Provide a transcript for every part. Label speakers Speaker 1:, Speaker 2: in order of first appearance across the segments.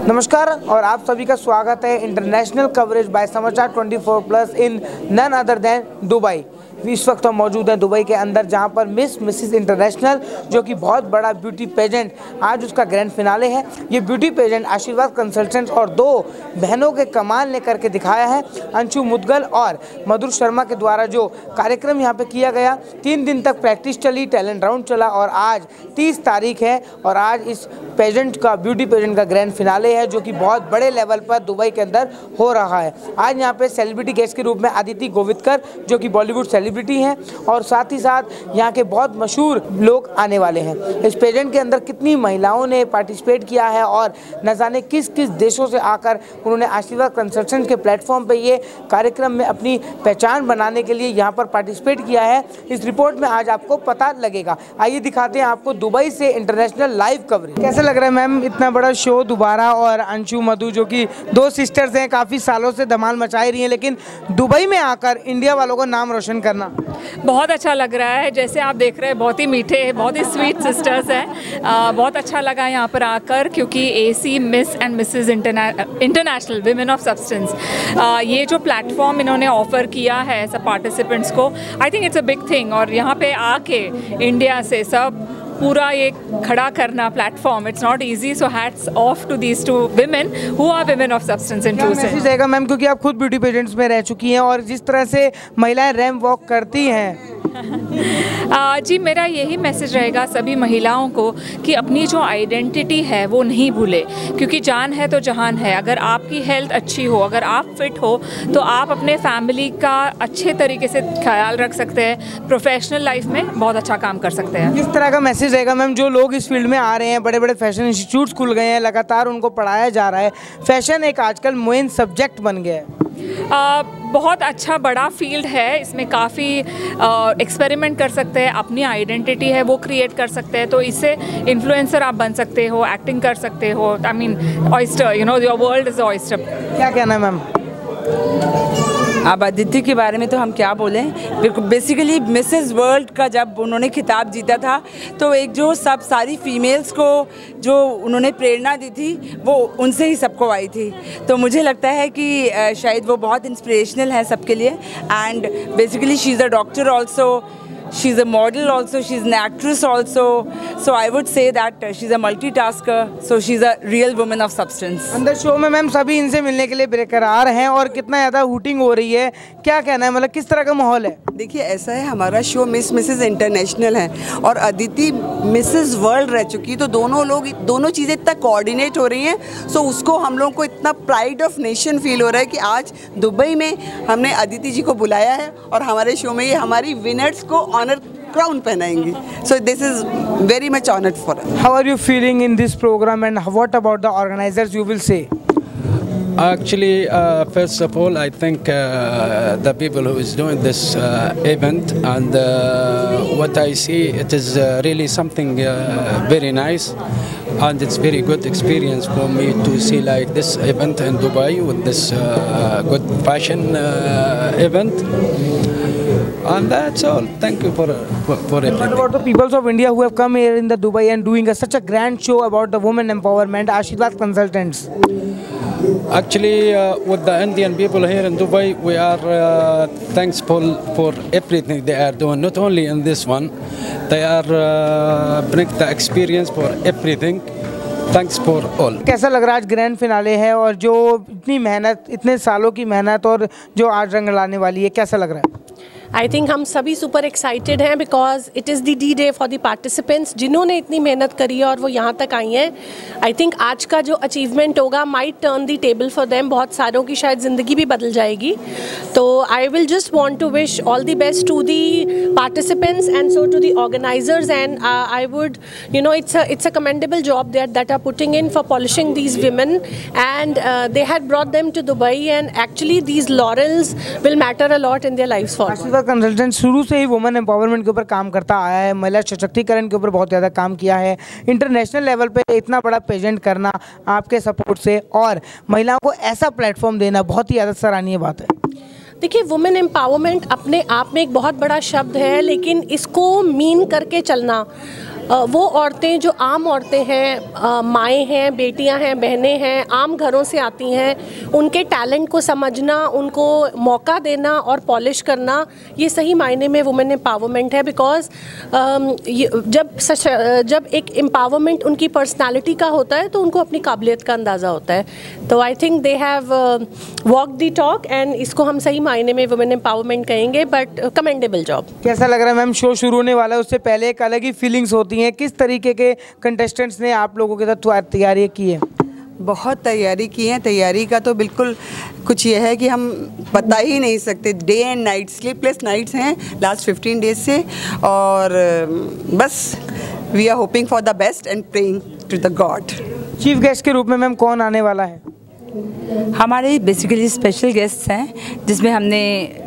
Speaker 1: नमस्कार और आप सभी का स्वागत है इंटरनेशनल कवरेज बाय समाचार 24+ इन नन अदर देन दुबई। इस वक्त हम मौजूद हैं दुबई के अंदर, जहां पर मिसेस इंटरनेशनल जो कि बहुत बड़ा ब्यूटी पेजेंट, आज उसका ग्रैंड फिनाले है। ये ब्यूटी पेजेंट आशीर्वाद कंसल्टेंट्स और दो बहनों के कमाल ने करके दिखाया है। अंशु मुदगल और मधुर शर्मा के द्वारा जो कार्यक्रम यहाँ पे किया गया, 3 दिन तक प्रैक्टिस चली, टैलेंट राउंड चला और आज 30 तारीख है और आज इस पेजेंट का, ब्यूटी पेजेंट का ग्रैंड फिनाले है, जो कि बहुत बड़े लेवल पर दुबई के अंदर हो रहा है। आज यहाँ पे सेलिब्रिटी गेस्ट के रूप में अदिति गोविदकर जो कि बॉलीवुड सेलिब्रिटी हैं और साथ ही साथ यहाँ के बहुत मशहूर लोग आने वाले हैं। इस पेजेंट के अंदर कितनी महिलाओं ने पार्टिसिपेट किया है और न जाने किस किस देशों से आकर उन्होंने आशीर्वाद कंसल्टेंट्स के प्लेटफॉर्म पे ये कार्यक्रम में अपनी पहचान बनाने के लिए यहाँ पर पार्टिसिपेट किया है, इस रिपोर्ट में आज आपको पता लगेगा। आइए दिखाते हैं आपको दुबई से इंटरनेशनल लाइव कवरेज। कैसा लग रहा है मैम इतना बड़ा शो दोबारा? और अंशु मधु जो कि 2 सिस्टर्स हैं, काफ़ी सालों से धमाल मचाई रही हैं, लेकिन दुबई में आकर इंडिया वालों का नाम रोशन करना
Speaker 2: बहुत अच्छा लग रहा है। जैसे आप देख रहे हैं, बहुत ही मीठे, बहुत ही स्वीट सिस्टर्स हैं। बहुत अच्छा लगा यहाँ पर आकर, क्योंकि AC miss and Mrs international women of substance, ये जो प्लेटफॉर्म इन्होंने ऑफर किया है सब पार्टिसिपेंट्स को, I think it's a big thing. और यहाँ पे आके इंडिया से सब पूरा ये खड़ा करना platform, it's not easy. So hats off to these 2 women who are women of substance in true sense.
Speaker 1: रहेगा मैम, क्योंकि आप खुद ब्यूटी पेजेंट्स में रह चुकी हैं और जिस तरह से महिलाएं रैंप वॉक करती हैं
Speaker 2: जी, मेरा यही मैसेज रहेगा सभी महिलाओं को कि अपनी जो आइडेंटिटी है वो नहीं भूले, क्योंकि जान है तो जहान है। अगर आपकी हेल्थ अच्छी हो, अगर आप फिट हो, तो आप अपने फैमिली का अच्छे तरीके से ख्याल रख सकते हैं, प्रोफेशनल लाइफ में बहुत अच्छा काम कर सकते हैं।
Speaker 1: किस तरह का मैसेज रहेगा मैम जो लोग इस फील्ड में आ रहे हैं? बड़े बड़े फैशन इंस्टीट्यूट्स खुल गए हैं, लगातार उनको पढ़ाया जा रहा है, फैशन एक आजकल मेन सब्जेक्ट बन गया है।
Speaker 2: बहुत अच्छा बड़ा फील्ड है, इसमें काफ़ी एक्सपेरिमेंट कर सकते हैं, अपनी आइडेंटिटी है वो क्रिएट कर सकते हैं। तो इससे इन्फ्लुएंसर आप बन सकते हो, एक्टिंग कर सकते हो। I mean oyster, you know, your world is oyster.
Speaker 1: क्या कहना है मैम?
Speaker 3: अब अदिति के बारे में तो हम क्या बोलें। बेसिकली मिसेस वर्ल्ड का जब उन्होंने खिताब जीता था, तो एक जो सब सारी फीमेल्स को जो उन्होंने प्रेरणा दी थी, वो उनसे ही सबको आई थी। तो मुझे लगता है कि शायद वो बहुत इंस्पिरेशनल है सबके लिए। And basically she is a doctor also, she's a model also, she's an actress also, so I would say that she's a multitasker, so she's a real woman of substance.
Speaker 1: अंदर show में ma'am सभी इनसे मिलने के लिए बेकरार हैं और कितना ज़्यादा हूटिंग हो रही है, क्या कहना है, मतलब किस तरह का माहौल है?
Speaker 4: देखिए, ऐसा है, हमारा शो मिसेस इंटरनेशनल है और अदिति मिसेस वर्ल्ड रह चुकी, तो दोनों चीज़ें इतना कोऑर्डिनेट हो रही हैं। सो उसको हम लोगों को इतना प्राइड ऑफ नेशन फील हो रहा है कि आज दुबई में हमने अदिति जी को बुलाया है और हमारे शो में ये हमारी विनर्स को ऑनर क्राउन पहनाएंगी। So this is very much honoured for us.
Speaker 1: How are you feeling in this programme and what about the organisers you will say?
Speaker 5: Actually, first of all, I think the people who is doing this event, and what I see, it is really something very nice, and it's very good experience for me to see like this event in Dubai with this good fashion event. And that's all. Thank you for everything.
Speaker 1: What about the peoples of India who have come here in the Dubai and doing such a grand show about the women empowerment, Ashirwad Consultants?
Speaker 5: Actually, with the Indian people here in Dubai, we are thankful for everything they are doing. Not only in this one, they are bring the experience for everything. Thanks for all.
Speaker 1: कैसा लग रहा है आज grand finale है और जो इतनी मेहनत, इतने सालों की मेहनत और जो आज रंग लाने वाली है, कैसा लग रहा है?
Speaker 6: आई थिंक हम सभी सुपर एक्साइटेड हैं, because it is the D-Day for the participants जिन्होंने इतनी मेहनत करी है और वो यहाँ तक आई हैं। आई थिंक आज का जो अचीवमेंट होगा might turn the table for them, बहुत सारों की शायद ज़िंदगी भी बदल जाएगी। तो I will just want to wish all the best to the participants and so to the organisers, and I would, you know, it's a commendable job that are putting in for polishing these women, and they had brought them to Dubai, and actually these laurels will matter a lot in their lives forward.
Speaker 1: Consultant शुरू से ही women empowerment के ऊपर काम करता आया है, महिला सशक्तिकरण के ऊपर बहुत ज़्यादा काम किया है। इंटरनेशनल लेवल पे इतना बड़ा पेजेंट करना आपके सपोर्ट से और महिलाओं को ऐसा प्लेटफॉर्म देना बहुत ही ज़्यादा सराहनीय बात है।
Speaker 6: देखिए, वुमेन एम्पावरमेंट अपने आप में एक बहुत बड़ा शब्द है, लेकिन इसको मीन करके चलना वो औरतें जो आम औरतें हैं, माएँ हैं, बेटियां हैं, बहनें हैं, आम घरों से आती हैं, उनके टैलेंट को समझना, उनको मौका देना और पॉलिश करना, ये सही मायने में वुमेन एम्पावरमेंट है। बिकॉज जब एक एम्पावरमेंट उनकी पर्सनालिटी का होता है तो उनको अपनी काबिलियत का अंदाज़ा होता है। तो I think they have walk the talk and इसको हम सही मायने में वुमेन एम्पावरमेंट कहेंगे, बट कमेंडेबल जॉब।
Speaker 1: कैसा लग रहा है मैम, शो शुरू होने वाला है, उससे पहले एक अलग ही फीलिंग्स होती हैं, किस तरीके के कंटेस्टेंट्स ने आप लोगों के साथ तैयारी की है?
Speaker 4: बहुत तैयारी की है। तैयारी का तो बिल्कुल कुछ ये है कि हम बता ही नहीं सकते। Day and night, sleepless nights हैं लास्ट 15 डेज से, और बस we are hoping for the best and praying to the god.
Speaker 1: Chief guest के रूप में मैम कौन आने वाला है?
Speaker 3: हमारे बेसिकली स्पेशल गेस्ट्स हैं, जिसमें हमने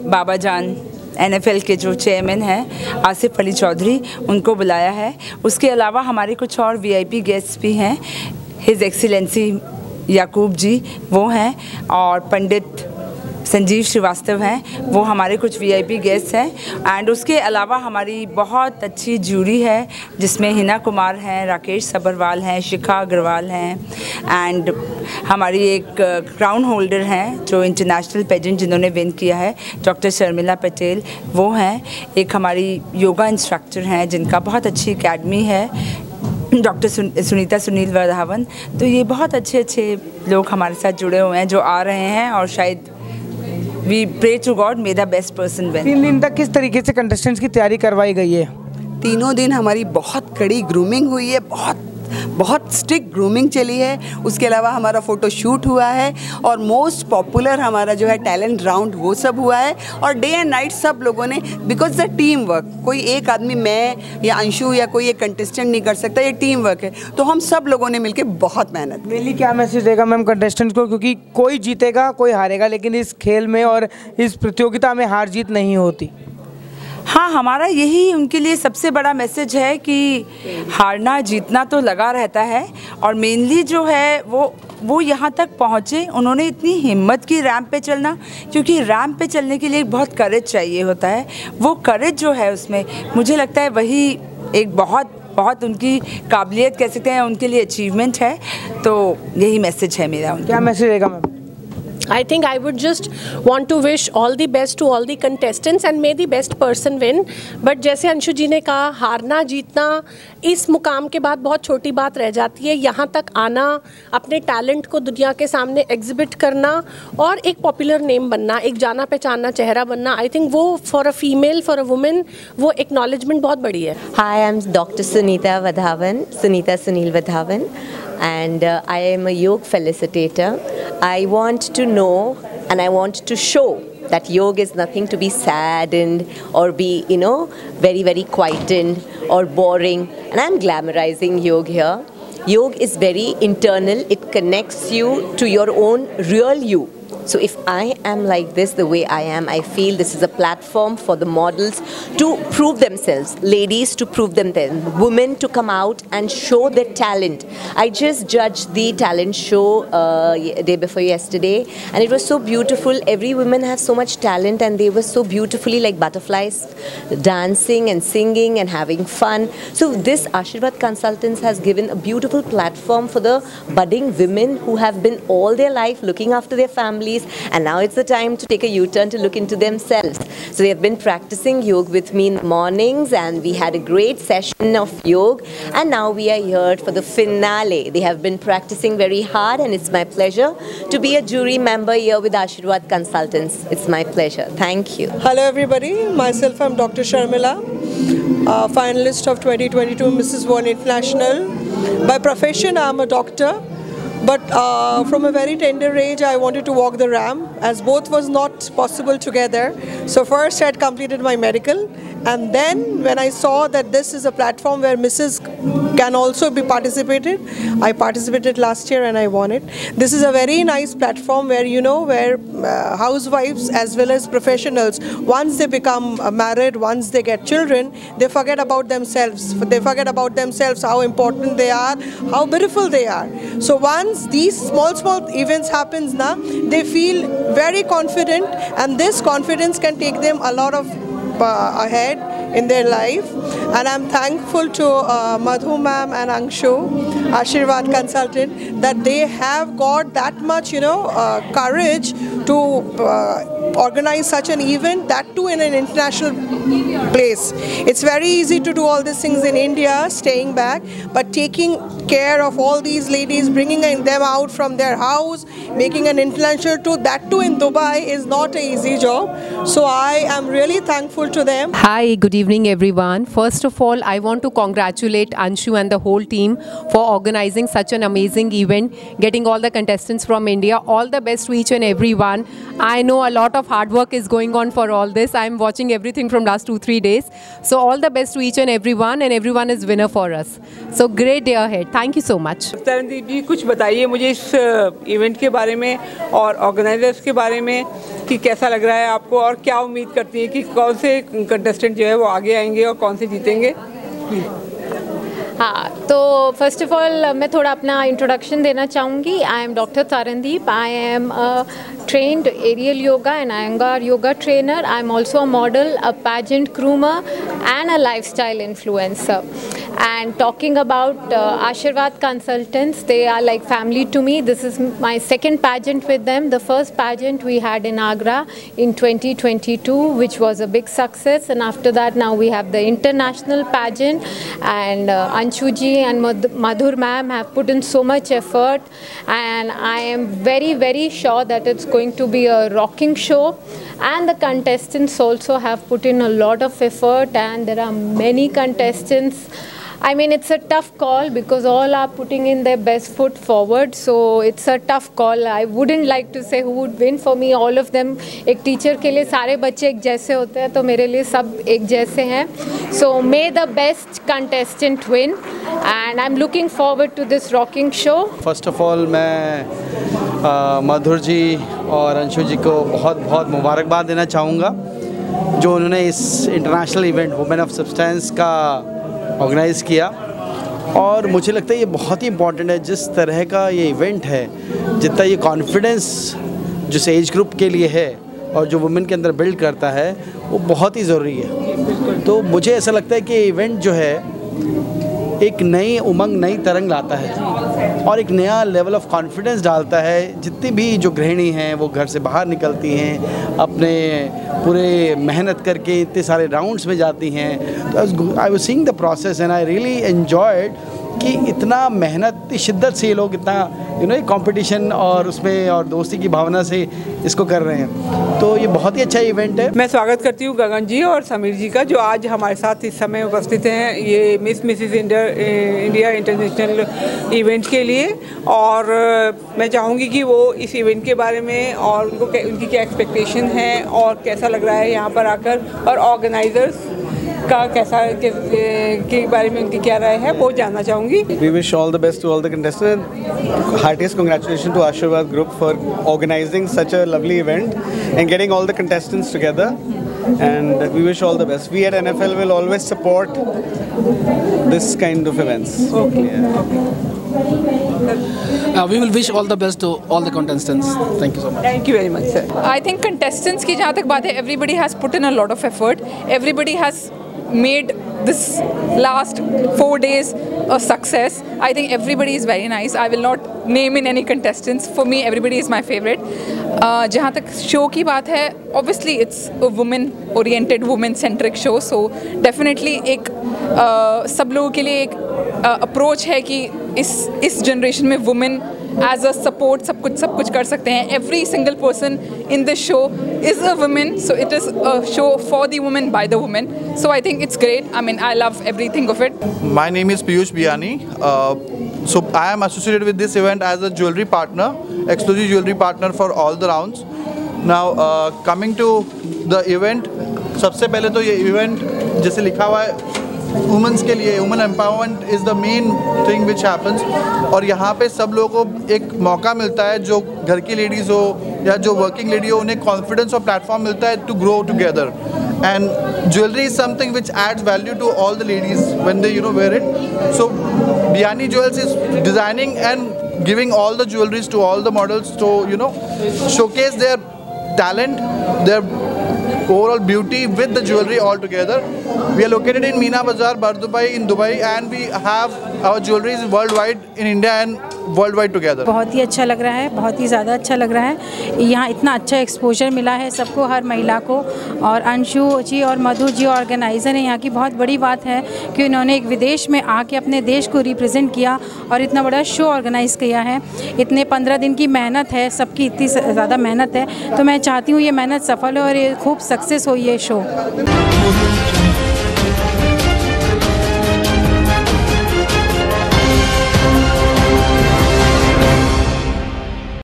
Speaker 3: बाबा जान NFL के जो चेयरमैन हैं आसिफ अली चौधरी, उनको बुलाया है। उसके अलावा हमारे कुछ और VIP गेस्ट्स भी हैं। हिज एक्सीलेंसी याकूब जी वो हैं, और पंडित संजीव श्रीवास्तव हैं, वो हमारे कुछ VIP गेस्ट हैं। एंड उसके अलावा हमारी बहुत अच्छी जूरी है, जिसमें हिना कुमार हैं, राकेश सबरवाल हैं, शिखा अग्रवाल हैं, एंड हमारी एक क्राउन होल्डर हैं जो इंटरनेशनल पेजेंट जिन्होंने विन किया है, डॉक्टर शर्मिला पटेल, वो हैं। एक हमारी योगा इंस्ट्रक्टर हैं जिनका बहुत अच्छी एकेडमी है, डॉक्टर सुनीता सुनील वर्धावन। तो ये बहुत अच्छे लोग हमारे साथ जुड़े हुए हैं जो आ रहे हैं, और शायद we pray to god may the best person win.
Speaker 1: 3 दिन तक किस तरीके से कंटेस्टेंट्स की तैयारी करवाई गई है?
Speaker 4: तीनों दिन हमारी बहुत कड़ी ग्रूमिंग हुई है, बहुत स्ट्रिक्ट ग्रूमिंग चली है। उसके अलावा हमारा फ़ोटो शूट हुआ है, और मोस्ट पॉपुलर हमारा जो है टैलेंट राउंड वो सब हुआ है। और डे एंड नाइट सब लोगों ने, बिकॉज द टीम वर्क, कोई एक आदमी, मैं या अंशु या कोई एक कंटेस्टेंट नहीं कर सकता, ये टीम वर्क है। तो हम सब लोगों ने मिलकर बहुत मेहनत की।
Speaker 1: मेनली क्या मैसेज देगा मैम कंटेस्टेंट्स को, क्योंकि कोई जीतेगा कोई हारेगा, लेकिन इस खेल में और इस प्रतियोगिता में हार जीत नहीं होती?
Speaker 3: हाँ, हमारा यही उनके लिए सबसे बड़ा मैसेज है कि हारना जीतना तो लगा रहता है, और मेनली जो है वो यहाँ तक पहुँचे, उन्होंने इतनी हिम्मत की रैंप पे चलना, क्योंकि रैंप पे चलने के लिए बहुत करेज चाहिए होता है। वो करेज जो है उसमें मुझे लगता है वही एक बहुत उनकी काबिलियत कह सकते हैं, उनके लिए अचीवमेंट है। तो यही मैसेज है मेरा।
Speaker 1: क्या मैसेज रहेगा ma'am?
Speaker 6: I think I would just want to wish all the best to all the contestants and may the best person win. But जैसे अंशु जी ने कहा, हारना जीतना इस मुकाम के बाद बहुत छोटी बात रह जाती है। यहाँ तक आना, अपने टैलेंट को दुनिया के सामने एग्जिबिट करना, और एक पॉपुलर नेम बनना, एक जाना पहचाना चेहरा बनना, आई थिंक वो for a female, for a women, वो एक्नॉलेजमेंट बहुत बड़ी है।
Speaker 7: Hi, I'm Dr. Sunita Vadhavan, Sunita Sunil Vadhavan, and I am a yoga felicitator. I want to know and I want to show that yoga is nothing to be saddened or be, very, very quietened or boring. And I'm glamorizing yoga here. Yoga is very internal. It connects you to your own real you. So if I am like this, the way I am, I feel this is a platform for the models to prove themselves, ladies to prove themselves, women to come out and show their talent. I just judged the talent show day before yesterday, and it was so beautiful. Every woman has so much talent, and they were so beautifully like butterflies, dancing and singing and having fun. So this Ashirwad Consultants has given a beautiful platform for the budding women who have been all their life looking after their families, and now it's the time to take a U-turn to look into themselves. So they have been practicing yoga with me in the mornings, and we had a great session of yoga, and now we are here for the finale. They have been practicing very hard, and it's my pleasure to be a jury member here with Ashirwad Consultants. It's my pleasure. Thank you.
Speaker 8: Hello everybody, myself I'm Dr. Sharmila, finalist of 2022 Mrs. World International. By profession I'm a doctor, but from a very tender age I wanted to walk the ramp, as both was not possible together. So first I had completed my medical, and then when I saw that this is a platform where Mrs. can also be participated, I participated last year and I won it. This is a very nice platform where where housewives as well as professionals, once they become married, once they get children, they forget about themselves. They forget about themselves, how important they are, how beautiful they are. So once these small events happens now, they feel very confident, and this confidence can take them a lot of ahead in their life. And I'm thankful to Madhu ma'am and Anshu, Ashirwad Consultant, that they have got that much, courage to organize such an event, that too in an international place. It's very easy to do all these things in India, staying back, but taking care of all these ladies, bringing them out from their house, making an international tour, that too in Dubai, is not an easy job. So I am really thankful to them.
Speaker 9: Hi, good evening everyone. First of all, I want to congratulate Anshu and the whole team for organizing such an amazing event, getting all the contestants from India. All the best to each and everyone. I know a lot of hard work is going on for all this. I'm watching everything from last 2-3 days. So all the best to each and everyone is winner for us. So great day ahead. Thank you so much.
Speaker 10: Tarandeep जी, कुछ बताइए मुझे इस event के बारे में और organisers के बारे में कि कैसा लग रहा है आपको और क्या उम्मीद करती है कि कौन से कंटेस्टेंट जो है वो आगे आएंगे और कौन से जीतेंगे।
Speaker 9: हाँ, तो फर्स्ट ऑफ ऑल मैं थोड़ा अपना इंट्रोडक्शन देना चाहूँगी। I am doctor Tarandeep. I am trained aerial yoga and Iyengar yoga trainer. I'm also a model, a pageant groomer and a lifestyle influencer. And talking about Ashirwad Consultants, they are like family to me. This is my second pageant with them. The first pageant we had in Agra in 2022, which was a big success, and after that now we have the international pageant, and Anshu ji and Madhur ma'am have put in so much effort, and I am very, very sure that it's going to be a rocking show, and the contestants also have put in a lot of effort, and there are many contestants. I mean, it's a tough call because all are putting in their best foot forward, so it's a tough call. I wouldn't like to say who would win. For me, all of them, एक teacher के लिए सारे बच्चे एक जैसे होते हैं, तो मेरे लिए सब एक जैसे हैं. So may the best contestant win, and I'm looking forward to this rocking show.
Speaker 11: First of all, मैं मधुर जी और अंशु जी को बहुत बहुत मुबारकबाद देना चाहूँगा जो उन्होंने इस international event women of substance का ऑर्गेनाइज़ किया, और मुझे लगता है ये बहुत ही इम्पॉर्टेंट है. जिस तरह का ये इवेंट है, जितना ये कॉन्फिडेंस जिस एज ग्रुप के लिए है और जो वुमेन के अंदर बिल्ड करता है, वो बहुत ही ज़रूरी है. तो मुझे ऐसा लगता है कि इवेंट जो है एक नई उमंग, नई तरंग लाता है और एक नया लेवल ऑफ कॉन्फिडेंस डालता है. जितनी भी जो गृहिणी हैं वो घर से बाहर निकलती हैं, अपने पूरे मेहनत करके इतने सारे राउंड्स में जाती हैं. तो I was seeing the process and I really enjoyed कि इतना मेहनत, इतनी शिद्दत से ये लोग इतना कंपटीशन और उसमें और दोस्ती की भावना से इसको कर रहे हैं. तो ये बहुत ही अच्छा इवेंट है.
Speaker 10: मैं स्वागत करती हूँ गगन जी और समीर जी का, जो आज हमारे साथ इस समय उपस्थित हैं ये मिसेस इंडिया इंटरनेशनल इवेंट के लिए. और मैं चाहूँगी कि वो इस इवेंट के बारे में और उनकी क्या एक्सपेक्टेशन है और कैसा लग रहा है यहाँ पर आकर, और ऑर्गेनाइजर्स का कैसा के बारे में उनकी क्या राय है वो जानना चाहूँगी.
Speaker 12: We wish all the best to all the contestants. Heartiest congratulations to Ashirwad Group for organizing such a lovely event and getting all the contestants together. And we wish all the best. We at NFL will always support this kind of events.
Speaker 10: Okay.
Speaker 12: Yeah.
Speaker 13: We will wish all the best to all the contestants. Thank you so much.
Speaker 10: Thank you very much, sir.
Speaker 2: I think contestants की जहाँ तक बात है, everybody has put in a lot of effort. Everybody has made this last 4 days a success. I think everybody is very nice. I will not name in any contestants. For me, everybody is my favorite. जहाँ तक show की बात है, obviously it's a women-oriented, women-centric show. So definitely एक सब लोगों के लिए एक अप्रोच है कि इस जनरेशन में वुमेन एज अ सपोर्ट सब कुछ कर सकते हैं. Every single person in this show is a women, so it is a show for the women by the women. So I think it's great. I mean I love everything of it.
Speaker 14: My name is Piyush Biyani. So I am associated with this event as a jewelry partner, exclusive jewelry partner for all the rounds. Now coming to the event, सबसे पहले तो ये event जैसे लिखा हुआ है women's के लिए, women empowerment is the main thing which happens. और यहाँ पे सब लोगों को एक मौका मिलता है, जो घर की लेडीज़ हो या जो वर्किंग लेडी हो, उन्हें कॉन्फिडेंस और प्लेटफॉर्म मिलता है to grow together. And jewelry is something which adds value to all the ladies when they wear it. So Biyani Jewels is designing and giving all the jewelries to all the models to showcase their talent, their overall beauty with the jewelry all together. We are located in Meena Bazaar, Bardubai in Dubai, and we have our jewelries worldwide in India and worldwide together.
Speaker 15: बहुत ही अच्छा लग रहा है, बहुत ही ज़्यादा अच्छा लग रहा है। यहाँ इतना अच्छा एक्सपोजर मिला है सबको, हर महिला को, और अंशु जी और मधु जी ऑर्गेनाइज़र हैं यहाँ की। बहुत बड़ी बात है कि उन्होंने एक विदेश में आके अपने देश को रिप्रेजेंट किया और इतना बड़ा शो ऑर्गेनाइज़ किया है। इतने 15 दिन की मेहनत है, सबकी इतनी ज़्यादा मेहनत है, तो मैं चाहती हूँ ये मेहनत सफल हो और ये खूब सक्सेस हो ये शो।